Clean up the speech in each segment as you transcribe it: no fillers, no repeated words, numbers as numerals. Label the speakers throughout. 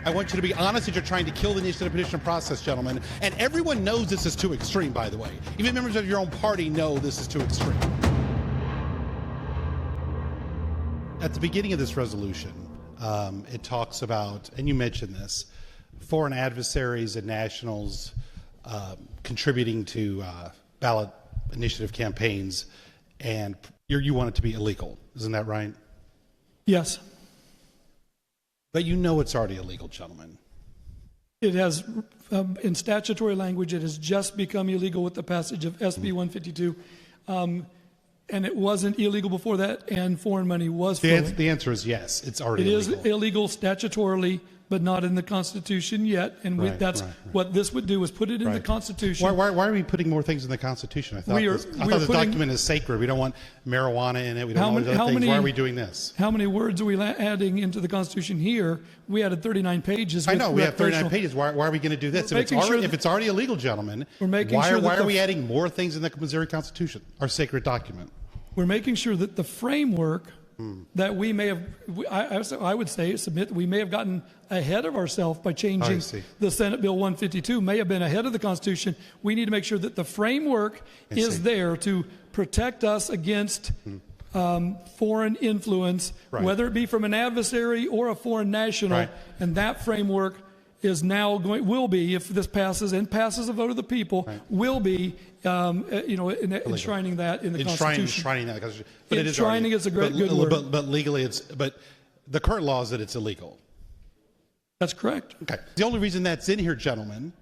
Speaker 1: I want you to be honest that you're trying to kill the initiative petition process, gentlemen. And everyone knows this is too extreme, by the way. Even members of your own party know this is too extreme. At the beginning of this resolution, it talks about, and you mentioned this, foreign adversaries and nationals contributing to ballot initiative campaigns, and you want it to be illegal. Isn't that right?
Speaker 2: Yes.
Speaker 1: But you know it's already illegal, gentlemen.
Speaker 2: It has, in statutory language, it has just become illegal with the passage of SB 152. And it wasn't illegal before that, and foreign money was flowing.
Speaker 1: The answer is yes, it's already illegal.
Speaker 2: It is illegal statutorily, but not in the Constitution yet. And that's what this would do, is put it in the Constitution.
Speaker 1: Why are we putting more things in the Constitution? I thought this document is sacred. We don't want marijuana in it. We don't want other things. Why are we doing this?
Speaker 2: How many words are we adding into the Constitution here? We added 39 pages.
Speaker 1: I know, we have 39 pages. Why are we going to do this? If it's already illegal, gentlemen, why are we adding more things in the Missouri Constitution, our sacred document?
Speaker 2: We're making sure that the framework that we may have, I would say, submit that we may have gotten ahead of ourselves by changing the Senate Bill 152, may have been ahead of the Constitution. We need to make sure that the framework is there to protect us against foreign influence, whether it be from an adversary or a foreign national. And that framework is now will be, if this passes and passes a vote of the people, will be enshrining that in the Constitution.
Speaker 1: Enshrining that in the Constitution. But
Speaker 2: enshrining is a good word.
Speaker 1: But legally, but the current law is that it's illegal.
Speaker 2: That's correct.
Speaker 1: Okay. The only reason that's in here, gentlemen,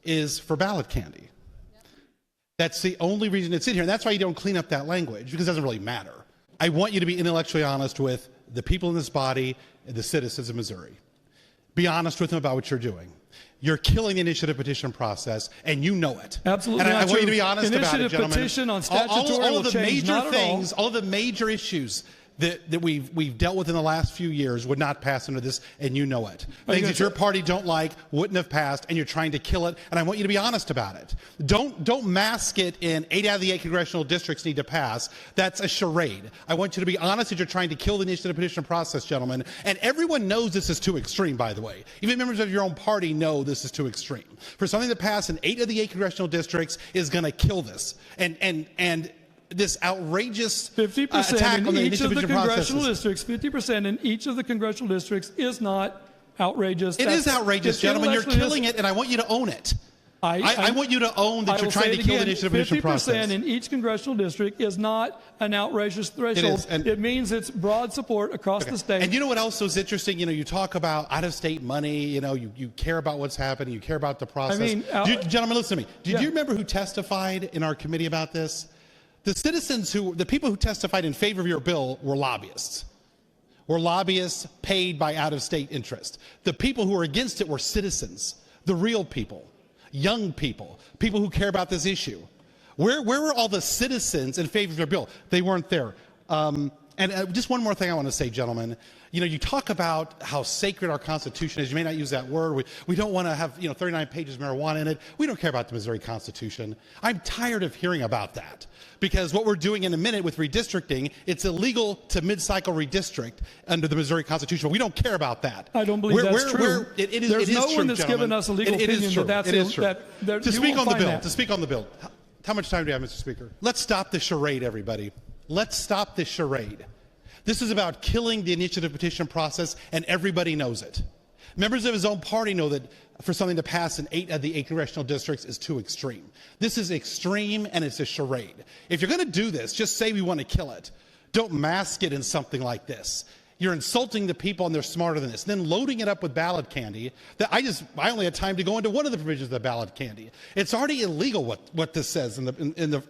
Speaker 1: is for ballot candy. That's the only reason it's in here. And that's why you don't clean up that language, because it doesn't really matter. I want you to be intellectually honest with the people in this body and the citizens of Missouri. Be honest with them about what you're doing. You're killing the initiative petition process, and you know it.
Speaker 2: Absolutely.
Speaker 1: And I want you to be honest about it,
Speaker 2: gentlemen. Initiative petition on statutory
Speaker 1: all of the
Speaker 2: change,
Speaker 1: major things, all of the major issues that we've dealt with in the last few years would not pass under this, and you know it. Things that your party don't like wouldn't have passed, and you're trying to kill it, and I want you to be honest about it. Don't mask it in 8 out of the 8 congressional districts need to pass. That's a charade. I want you to be honest that you're trying to kill the initiative petition process, gentlemen, and everyone knows this is too extreme, by the way. Even members of your own party know this is too extreme. For something to pass in 8 of the 8 congressional districts is going to kill this, and this outrageous
Speaker 2: 50%
Speaker 1: attack
Speaker 2: in
Speaker 1: on the
Speaker 2: each of the congressional
Speaker 1: processes.
Speaker 2: districts. 50% in each of the congressional districts is not outrageous.
Speaker 1: It is outrageous, gentlemen. You're killing it, and I want you to own it. I want you to own that you're trying to kill the initiative petition process.
Speaker 2: 50% in each congressional district is not an outrageous threshold. It means it's broad support across the state.
Speaker 1: And you know what else was interesting? You talk about out-of-state money. You care about what's happening. You care about the process. Gentlemen, listen to me. Did you remember who testified in our committee about this? The people who testified in favor of your bill were lobbyists. Were lobbyists paid by out-of-state interest. The people who were against it were citizens, the real people, young people, people who care about this issue. Where were all the citizens in favor of your bill? They weren't there. And just one more thing I want to say, gentlemen. You talk about how sacred our Constitution is. You may not use that word. We don't want to have 39 pages of marijuana in it. We don't care about the Missouri Constitution. I'm tired of hearing about that, because what we're doing in a minute with redistricting, it's illegal to mid-cycle redistrict under the Missouri Constitution. But we don't care about that.
Speaker 2: I don't believe that's true. There's no one that's given us a legal opinion that that's true.
Speaker 1: To speak on the bill, how much time do you have, Mr. Speaker? Let's stop the charade, everybody. Let's stop this charade. This is about killing the initiative petition process, and everybody knows it. Members of his own party know that for something to pass in 8 of the 8 congressional districts is too extreme. This is extreme, and it's a charade. If you're going to do this, just say we want to kill it. Don't mask it in something like this. You're insulting the people, and they're smarter than this. Then loading it up with ballot candy. I only had time to go into one of the provisions of the ballot candy. It's already illegal what this says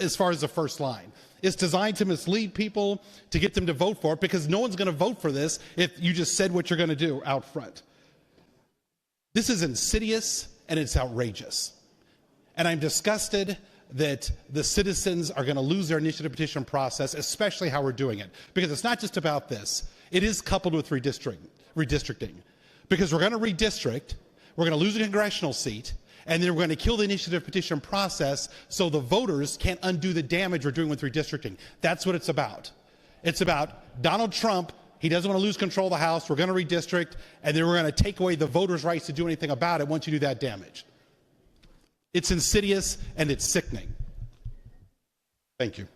Speaker 1: as far as the first line. It's designed to mislead people, to get them to vote for it, because no one's going to vote for this if you just said what you're going to do out front. This is insidious, and it's outrageous. And I'm disgusted that the citizens are going to lose their initiative petition process, especially how we're doing it. Because it's not just about this. It is coupled with redistricting. Because we're going to redistrict, we're going to lose a congressional seat, and then we're going to kill the initiative petition process so the voters can't undo the damage we're doing with redistricting. That's what it's about. It's about Donald Trump. He doesn't want to lose control of the House. We're going to redistrict, and then we're going to take away the voters' rights to do anything about it once you do that damage. It's insidious and it's sickening. Thank you.